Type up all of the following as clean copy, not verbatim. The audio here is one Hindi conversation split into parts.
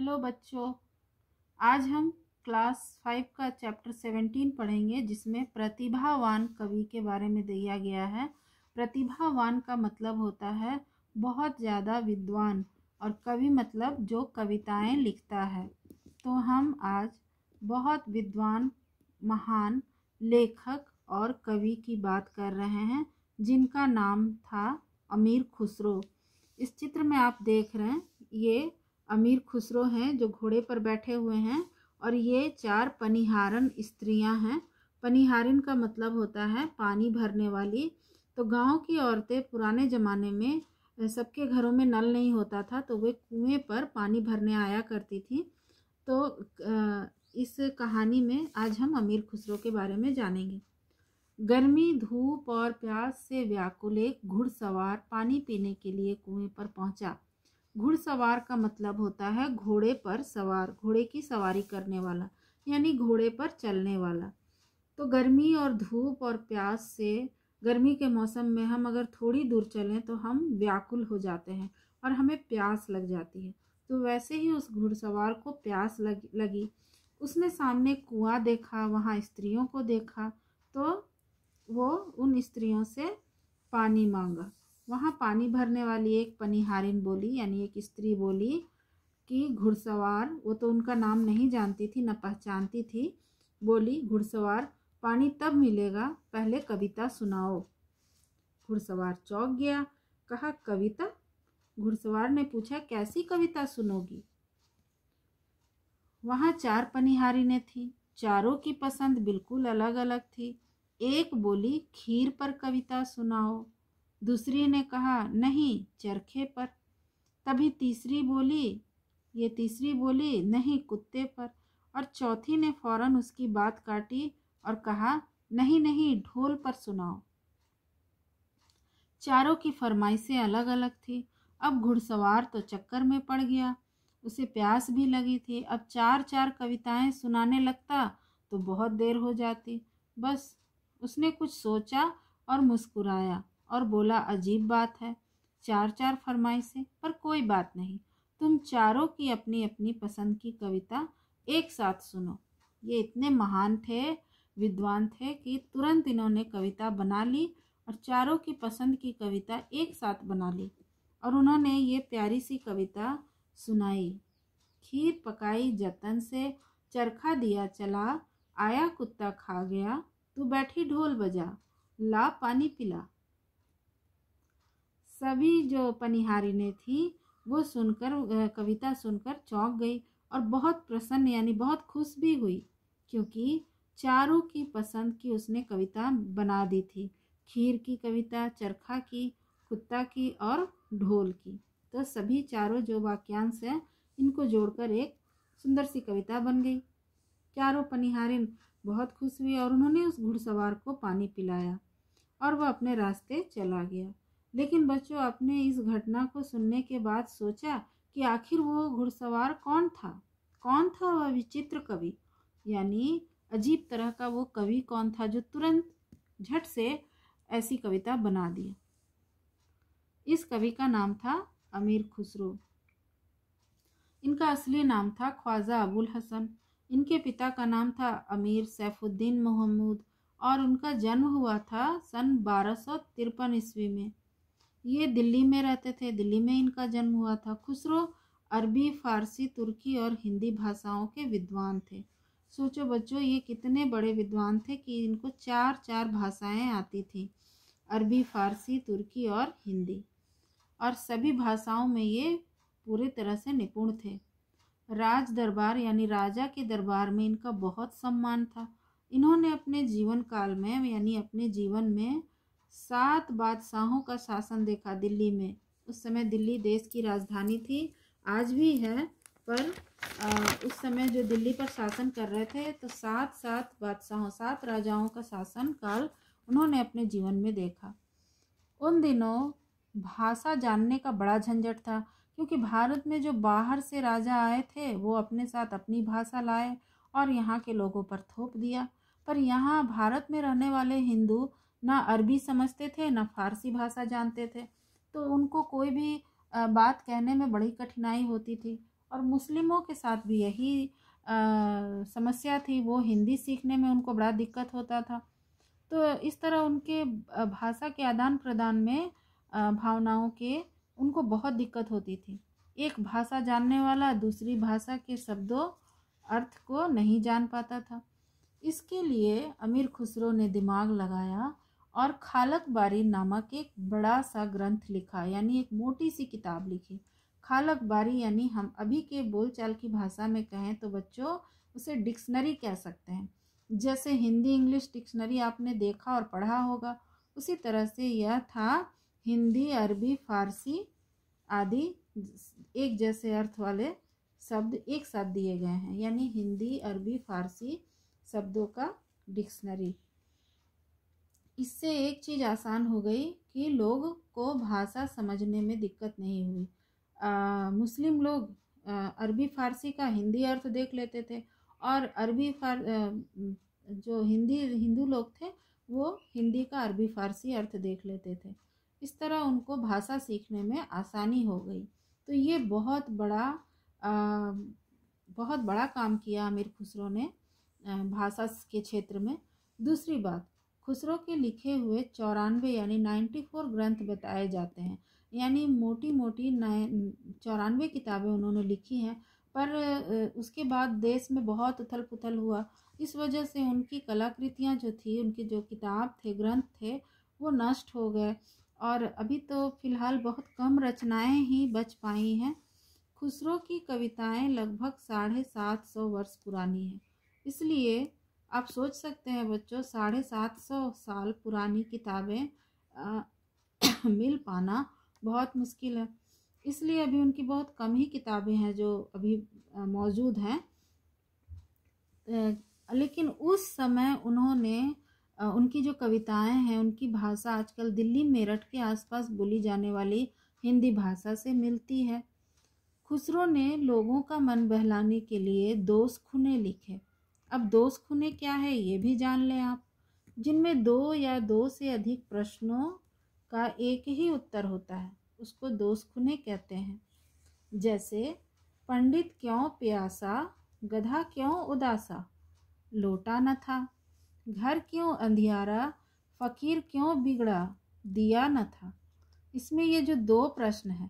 हेलो बच्चों, आज हम क्लास 5 का चैप्टर 17 पढ़ेंगे जिसमें प्रतिभावान कवि के बारे में दिया गया है। प्रतिभावान का मतलब होता है बहुत ज़्यादा विद्वान और कवि मतलब जो कविताएं लिखता है। तो हम आज बहुत विद्वान महान लेखक और कवि की बात कर रहे हैं जिनका नाम था अमीर खुसरो। इस चित्र में आप देख रहे हैं ये अमीर खुसरो हैं जो घोड़े पर बैठे हुए हैं और ये 4 पनिहारन स्त्रियां हैं। पनिहारिन का मतलब होता है पानी भरने वाली। तो गांव की औरतें पुराने ज़माने में सबके घरों में नल नहीं होता था तो वे कुएं पर पानी भरने आया करती थी। तो इस कहानी में आज हम अमीर खुसरो के बारे में जानेंगे। गर्मी, धूप और प्यास से व्याकुल एक घुड़सवार पानी पीने के लिए कुएं पर पहुंचा। घुड़सवार का मतलब होता है घोड़े पर सवार, घोड़े की सवारी करने वाला, यानी घोड़े पर चलने वाला। तो गर्मी और धूप और प्यास से, गर्मी के मौसम में हम अगर थोड़ी दूर चलें तो हम व्याकुल हो जाते हैं और हमें प्यास लग जाती है। तो वैसे ही उस घुड़सवार को प्यास लगी। उसने सामने कुआं देखा, वहाँ स्त्रियों को देखा तो वो उन स्त्रियों से पानी मांगा। वहाँ पानी भरने वाली एक पनिहारिन बोली, यानी एक स्त्री बोली कि घुड़सवार, वो तो उनका नाम नहीं जानती थी न पहचानती थी, बोली घुड़सवार पानी तब मिलेगा, पहले कविता सुनाओ। घुड़सवार चौंक गया, कहा कविता? घुड़सवार ने पूछा कैसी कविता सुनोगी? वहाँ 4 पनिहारिनें थी, चारों की पसंद बिल्कुल अलग अलग थी। एक बोली खीर पर कविता सुनाओ, दूसरी ने कहा नहीं चरखे पर, तभी तीसरी बोली नहीं कुत्ते पर, और चौथी ने फौरन उसकी बात काटी और कहा नहीं नहीं ढोल पर सुनाओ। चारों की फरमाइशें अलग अलग थी। अब घुड़सवार तो चक्कर में पड़ गया, उसे प्यास भी लगी थी। अब 4 कविताएं सुनाने लगता तो बहुत देर हो जाती। बस उसने कुछ सोचा और मुस्कुराया और बोला अजीब बात है, 4 फरमाइशें, पर कोई बात नहीं, तुम चारों की अपनी अपनी पसंद की कविता एक साथ सुनो। ये इतने महान थे, विद्वान थे कि तुरंत इन्होंने कविता बना ली और चारों की पसंद की कविता एक साथ बना ली और उन्होंने ये प्यारी सी कविता सुनाई। खीर पकाई जतन से, चरखा दिया चला, आया कुत्ता खा गया, तू बैठी ढोल बजा, ला पानी पिला। सभी जो पनिहारिनें थी वो सुनकर, कविता सुनकर चौंक गई और बहुत प्रसन्न यानी बहुत खुश भी हुई, क्योंकि चारों की पसंद की उसने कविता बना दी थी। खीर की कविता, चरखा की, कुत्ता की और ढोल की। तो सभी चारों जो वाक्यांश हैं इनको जोड़कर एक सुंदर सी कविता बन गई। चारों पनिहारिन बहुत खुश हुई और उन्होंने उस घुड़सवार को पानी पिलाया और वह अपने रास्ते चला गया। लेकिन बच्चों, आपने इस घटना को सुनने के बाद सोचा कि आखिर वो घुड़सवार कौन था? कौन था वह विचित्र कवि, यानी अजीब तरह का वो कवि कौन था जो तुरंत झट से ऐसी कविता बना दी? इस कवि का नाम था अमीर खुसरो। इनका असली नाम था ख्वाजा अबुल हसन। इनके पिता का नाम था अमीर सैफुद्दीन महमूद और उनका जन्म हुआ था सन 1253 ईस्वी में। ये दिल्ली में रहते थे, दिल्ली में इनका जन्म हुआ था। खुसरो अरबी, फारसी, तुर्की और हिंदी भाषाओं के विद्वान थे। सोचो बच्चों, ये कितने बड़े विद्वान थे कि इनको 4 भाषाएं आती थी, अरबी, फारसी, तुर्की और हिंदी, और सभी भाषाओं में ये पूरी तरह से निपुण थे। राज दरबार यानी राजा के दरबार में इनका बहुत सम्मान था। इन्होंने अपने जीवन काल में यानी अपने जीवन में 7 बादशाहों का शासन देखा दिल्ली में। उस समय दिल्ली देश की राजधानी थी, आज भी है, पर उस समय जो दिल्ली पर शासन कर रहे थे तो 7 बादशाहों, 7 राजाओं का शासन काल उन्होंने अपने जीवन में देखा। उन दिनों भाषा जानने का बड़ा झंझट था, क्योंकि भारत में जो बाहर से राजा आए थे वो अपने साथ अपनी भाषा लाए और यहाँ के लोगों पर थोप दिया। पर यहाँ भारत में रहने वाले हिंदू ना अरबी समझते थे ना फारसी भाषा जानते थे, तो उनको कोई भी बात कहने में बड़ी कठिनाई होती थी और मुस्लिमों के साथ भी यही समस्या थी। वो हिंदी सीखने में उनको बड़ा दिक्कत होता था। तो इस तरह उनके भाषा के आदान प्रदान में भावनाओं के उनको बहुत दिक्कत होती थी। एक भाषा जानने वाला दूसरी भाषा के शब्दों अर्थ को नहीं जान पाता था। इसके लिए अमीर खुसरो ने दिमाग लगाया और खालक बारी नामक एक बड़ा सा ग्रंथ लिखा, यानी एक मोटी सी किताब लिखी। खालक बारी यानी हम अभी के बोलचाल की भाषा में कहें तो बच्चों उसे डिक्शनरी कह सकते हैं। जैसे हिंदी इंग्लिश डिक्शनरी आपने देखा और पढ़ा होगा, उसी तरह से यह था। हिंदी अरबी फारसी आदि एक जैसे अर्थ वाले शब्द एक साथ दिए गए हैं, यानी हिंदी अरबी फारसी शब्दों का डिक्शनरी। इससे एक चीज़ आसान हो गई कि लोग को भाषा समझने में दिक्कत नहीं हुई। मुस्लिम लोग अरबी फारसी का हिंदी अर्थ देख लेते थे और जो हिंदू लोग थे वो हिंदी का अरबी फारसी अर्थ देख लेते थे। इस तरह उनको भाषा सीखने में आसानी हो गई। तो ये बहुत बड़ा काम किया अमीर खुसरो ने भाषा के क्षेत्र में। दूसरी बात, खुसरो के लिखे हुए 94 यानी 94 ग्रंथ बताए जाते हैं, यानी मोटी 94 किताबें उन्होंने लिखी हैं। पर उसके बाद देश में बहुत उथल पुथल हुआ। इस वजह से उनकी कलाकृतियाँ जो थी, उनके जो किताब थे ग्रंथ थे वो नष्ट हो गए और अभी तो फिलहाल बहुत कम रचनाएं ही बच पाई हैं। खुसरो की कविताएं लगभग 750 वर्ष पुरानी हैं। इसलिए आप सोच सकते हैं बच्चों, 750 साल पुरानी किताबें मिल पाना बहुत मुश्किल है। इसलिए अभी उनकी बहुत कम ही किताबें हैं जो अभी मौजूद हैं। लेकिन उस समय उन्होंने उनकी जो कविताएं हैं उनकी भाषा आजकल दिल्ली मेरठ के आसपास बोली जाने वाली हिंदी भाषा से मिलती है। खुसरो ने लोगों का मन बहलाने के लिए दोष खुने लिखे। अब दोष खुने क्या है ये भी जान लें आप, जिनमें 2 या 2 से अधिक प्रश्नों का एक ही उत्तर होता है, उसको दोष खुने कहते हैं। जैसे पंडित क्यों प्यासा, गधा क्यों उदासा, लोटा न था, घर क्यों अंधियारा, फकीर क्यों बिगड़ा, दिया न था। इसमें ये जो 2 प्रश्न हैं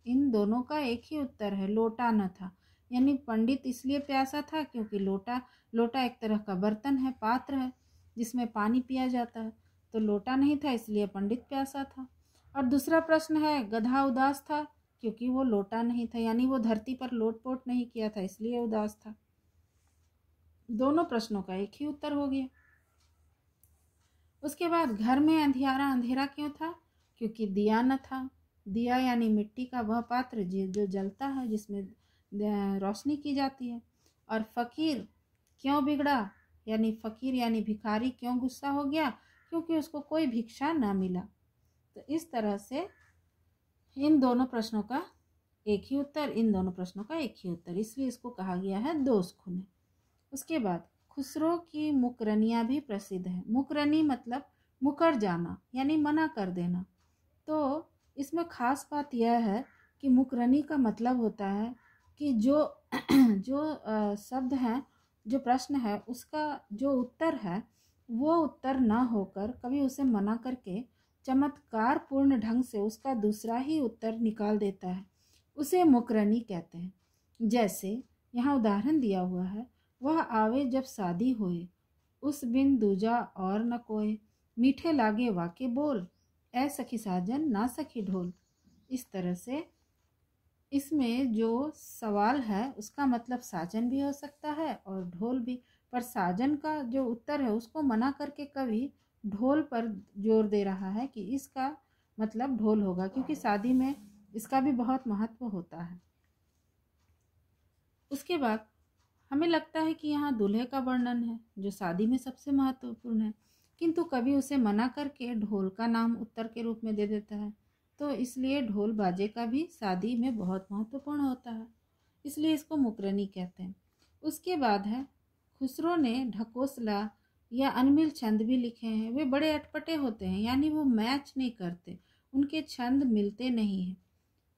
इन दोनों का एक ही उत्तर है, लोटा न था। यानी पंडित इसलिए प्यासा था क्योंकि लोटा एक तरह का बर्तन है, पात्र है जिसमें पानी पिया जाता है, तो लोटा नहीं था इसलिए पंडित प्यासा था। और दूसरा प्रश्न है गधा उदास था क्योंकि वो लोटा नहीं था, यानी वो धरती पर लोटपोट नहीं किया था इसलिए उदास था। दोनों प्रश्नों का एक ही उत्तर हो गया। उसके बाद घर में अंधेरा क्यों था, क्योंकि दिया न था। दिया यानी मिट्टी का वह पात्र जो जलता है, जिसमें रोशनी की जाती है। और फकीर क्यों बिगड़ा, यानी फकीर यानी भिखारी क्यों गुस्सा हो गया, क्योंकि उसको कोई भिक्षा ना मिला। तो इस तरह से इन दोनों प्रश्नों का एक ही उत्तर, इन दोनों प्रश्नों का एक ही उत्तर, इसलिए इसको कहा गया है दोष खुने। उसके बाद खुसरो की मुकरनियाँ भी प्रसिद्ध हैं। मुकरनी मतलब मुकर जाना, यानी मना कर देना। तो इसमें खास बात यह है कि मुकरनी का मतलब होता है कि जो शब्द हैं, जो प्रश्न है उसका जो उत्तर है वो उत्तर ना होकर कभी उसे मना करके चमत्कार पूर्ण ढंग से उसका दूसरा ही उत्तर निकाल देता है, उसे मुकरनी कहते हैं। जैसे यहाँ उदाहरण दिया हुआ है, वह आवे जब शादी होए, उस बिन दूजा और न कोय, मीठे लागे वाके बोल, ऐ सखी साजन ना सखी ढोल। इस तरह से इसमें जो सवाल है उसका मतलब साजन भी हो सकता है और ढोल भी, पर साजन का जो उत्तर है उसको मना करके कवि ढोल पर जोर दे रहा है कि इसका मतलब ढोल होगा, क्योंकि शादी में इसका भी बहुत महत्व होता है। उसके बाद हमें लगता है कि यहाँ दूल्हे का वर्णन है जो शादी में सबसे महत्वपूर्ण है, किंतु कभी उसे मना करके ढोल का नाम उत्तर के रूप में दे देता है। तो इसलिए ढोल बाजे का भी शादी में बहुत महत्वपूर्ण होता है, इसलिए इसको मुकरनी कहते हैं। उसके बाद है खुसरो ने ढकोसला या अनमिल छंद भी लिखे हैं। वे बड़े अटपटे होते हैं, यानी वो मैच नहीं करते, उनके छंद मिलते नहीं हैं।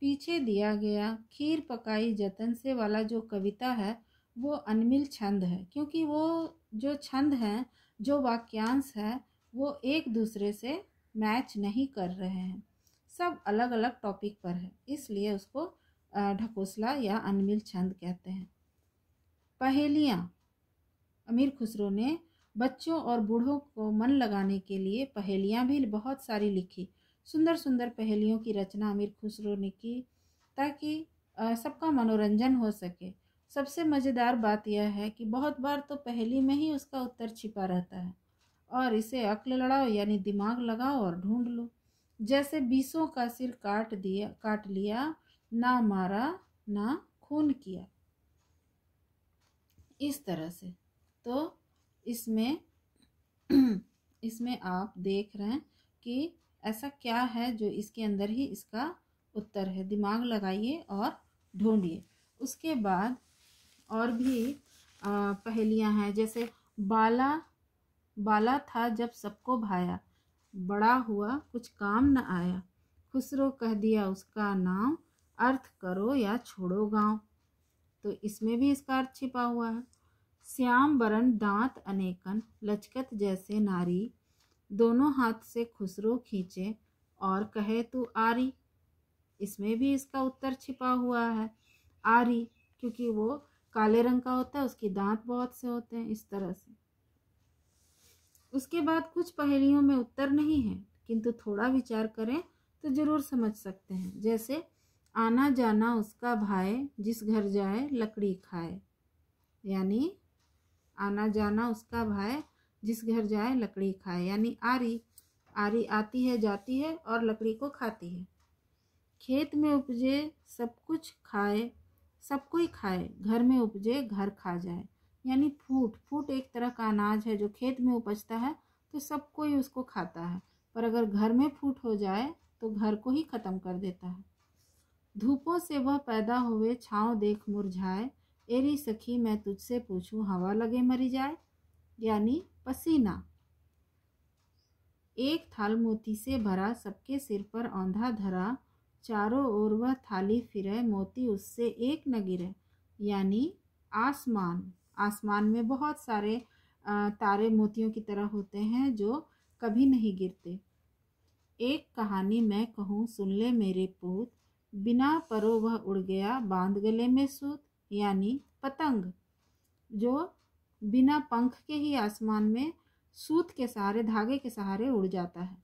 पीछे दिया गया खीर पकाई जतन से वाला जो कविता है वो अनमिल छंद है, क्योंकि वो जो छंद है, जो वाक्यांश है, वो एक दूसरे से मैच नहीं कर रहे हैं, सब अलग अलग टॉपिक पर है, इसलिए उसको ढकोसला या अनमिल छंद कहते हैं। पहेलियाँ। अमीर खुसरो ने बच्चों और बूढ़ों को मन लगाने के लिए पहेलियाँ भी बहुत सारी लिखी। सुंदर सुंदर पहेलियों की रचना अमीर खुसरो ने की ताकि सबका मनोरंजन हो सके। सबसे मज़ेदार बात यह है कि बहुत बार तो पहेली में ही उसका उत्तर छिपा रहता है और इसे अक्ल लड़ाओ यानी दिमाग लगाओ और ढूंढ लो। जैसे 20 का सिर काट लिया, ना मारा ना खून किया, इस तरह से। तो इसमें इसमें आप देख रहे हैं कि ऐसा क्या है जो इसके अंदर ही इसका उत्तर है। दिमाग लगाइए और ढूंढिए। उसके बाद और भी पहेलियां हैं, जैसे बाला था जब सबको भाया, बड़ा हुआ कुछ काम न आया, खुसरो कह दिया उसका नाम, अर्थ करो या छोड़ो गाँव। तो इसमें भी इसका अर्थ छिपा हुआ है। श्याम बरन दांत अनेकन, लचकत जैसे नारी, दोनों हाथ से खुसरो खींचे और कहे तू आरी। इसमें भी इसका उत्तर छिपा हुआ है, आरी, क्योंकि वो काले रंग का होता है, उसके दांत बहुत से होते हैं, इस तरह से। उसके बाद कुछ पहेलियों में उत्तर नहीं है, किंतु थोड़ा विचार करें तो जरूर समझ सकते हैं। जैसे आना जाना उसका भाई, जिस घर जाए लकड़ी खाए, यानी आना जाना उसका भाई, जिस घर जाए लकड़ी खाए, यानी आरी। आरी आती है जाती है और लकड़ी को खाती है। खेत में उपजे सब कुछ खाए, सब कोई खाए, घर में उपजे घर खा जाए, यानी फूट एक तरह का अनाज है जो खेत में उपजता है तो सब कोई उसको खाता है, पर अगर घर में फूट हो जाए तो घर को ही ख़त्म कर देता है। धूपों से वह पैदा हुए, छाँव देख मुरझाए, एरी सखी मैं तुझसे पूछूं, हवा लगे मरी जाए, यानी पसीना। एक थाल मोती से भरा, सबके सिर पर औंधा धरा, चारों ओर वह थाली फिरे, मोती उससे एक न गिरे, यानी आसमान। आसमान में बहुत सारे तारे मोतियों की तरह होते हैं जो कभी नहीं गिरते। एक कहानी मैं कहूँ सुन ले मेरे पूत, बिना परो वह उड़ गया, बांध गले में सूत, यानी पतंग, जो बिना पंख के ही आसमान में सूत के सहारे, धागे के सहारे उड़ जाता है।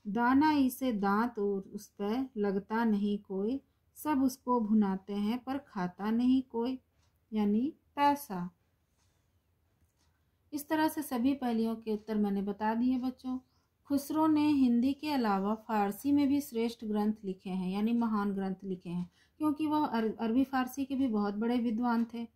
दाना इसे दांत और उस पर लगता नहीं कोई, सब उसको भुनाते हैं पर खाता नहीं कोई, यानी पैसा। इस तरह से सभी पहेलियों के उत्तर मैंने बता दिए बच्चों। खुसरो ने हिंदी के अलावा फारसी में भी श्रेष्ठ ग्रंथ लिखे हैं, यानी महान ग्रंथ लिखे हैं, क्योंकि वह अरबी फारसी के भी बहुत बड़े विद्वान थे।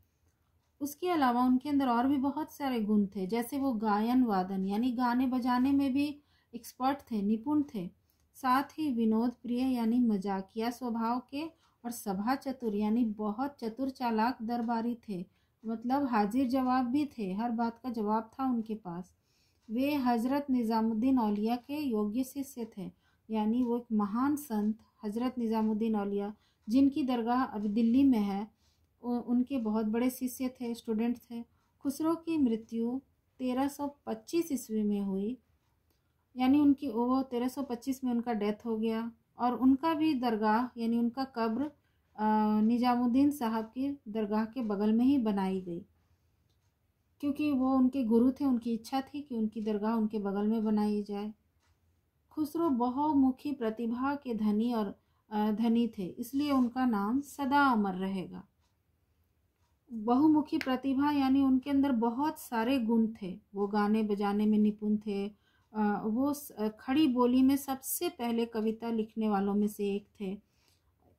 उसके अलावा उनके अंदर और भी बहुत सारे गुण थे, जैसे वो गायन वादन यानी गाने बजाने में भी एक्सपर्ट थे, निपुण थे। साथ ही विनोद प्रिय यानी मजाकिया स्वभाव के, और सभा चतुर यानी बहुत चतुर चालाक दरबारी थे, मतलब हाजिर जवाब भी थे, हर बात का जवाब था उनके पास। वे हज़रत निज़ामुद्दीन औलिया के योग्य शिष्य थे, यानी वो एक महान संत हज़रत निज़ामुद्दीन औलिया, जिनकी दरगाह अभी दिल्ली में है, उनके बहुत बड़े शिष्य थे, स्टूडेंट थे। खुसरो की मृत्यु 1325 ईस्वी में हुई, यानी उनकी वो 1325 में उनका डेथ हो गया, और उनका भी दरगाह यानी उनका कब्र निज़ामुद्दीन साहब की दरगाह के बगल में ही बनाई गई, क्योंकि वो उनके गुरु थे, उनकी इच्छा थी कि उनकी दरगाह उनके बगल में बनाई जाए। खुसरो बहुमुखी प्रतिभा के धनी थे, इसलिए उनका नाम सदा अमर रहेगा। बहुमुखी प्रतिभा यानी उनके अंदर बहुत सारे गुण थे, वो गाने बजाने में निपुण थे, वो खड़ी बोली में सबसे पहले कविता लिखने वालों में से एक थे,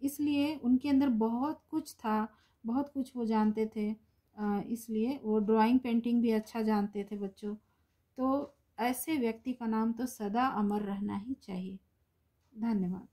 इसलिए उनके अंदर बहुत कुछ था, बहुत कुछ वो जानते थे, इसलिए वो ड्राइंग पेंटिंग भी अच्छा जानते थे बच्चों। तो ऐसे व्यक्ति का नाम तो सदा अमर रहना ही चाहिए। धन्यवाद।